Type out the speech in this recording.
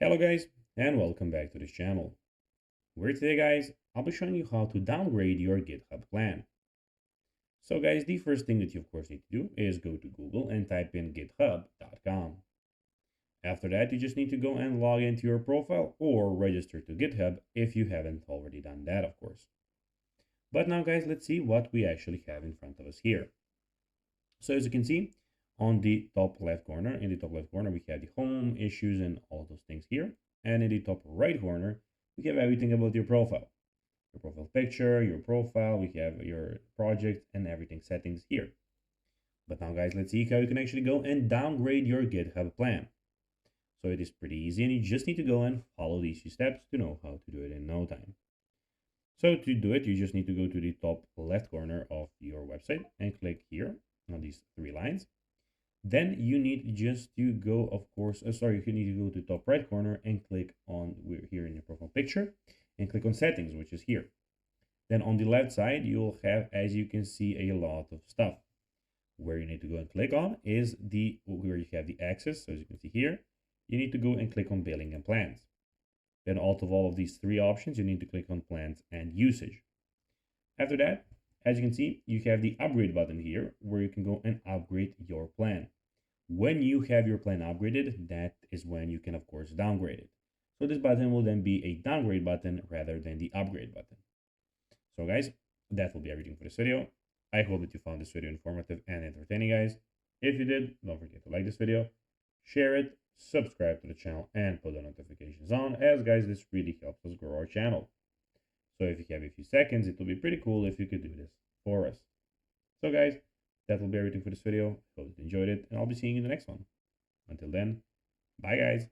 Hello guys, and welcome back to this channel. Where today guys, I'll be showing you how to downgrade your GitHub plan. So guys, the first thing that you of course need to do is go to Google and type in github.com. After that, you just need to go and log into your profile or register to GitHub if you haven't already done that, of course. But now guys, let's see what we actually have in front of us here. So as you can see, on the top left corner, we have the home, issues, and all those things here. And in the top right corner, we have everything about your profile. Your profile picture, your profile, we have your project and everything settings here. But now guys, let's see how you can actually go and downgrade your GitHub plan. So it is pretty easy and you just need to go and follow these few steps to know how to do it in no time. So to do it, you just need to go to the top left corner of your website and click here on these three lines. Then you need just to go, of course, you need to go to top right corner and click on, we're here in your profile picture, and click on settings, which is here. Then on the left side, you'll have, as you can see, a lot of stuff. Where you need to go and click on is where you have the access. So as you can see here, you need to go and click on billing and plans. Then out of all of these three options, you need to click on plans and usage. After that, as you can see, you have the upgrade button here where you can go and upgrade your plan. When you have your plan upgraded, that is when you can, of course, downgrade it. So this button will then be a downgrade button rather than the upgrade button. So guys, that will be everything for this video. I hope that you found this video informative and entertaining, guys. If you did, don't forget to like this video, share it, subscribe to the channel, and put the notifications on, as guys, this really helps us grow our channel. So if you have a few seconds, it will be pretty cool if you could do this for us. So guys, that will be everything for this video. Hope you enjoyed it, and I'll be seeing you in the next one. Until then, bye guys.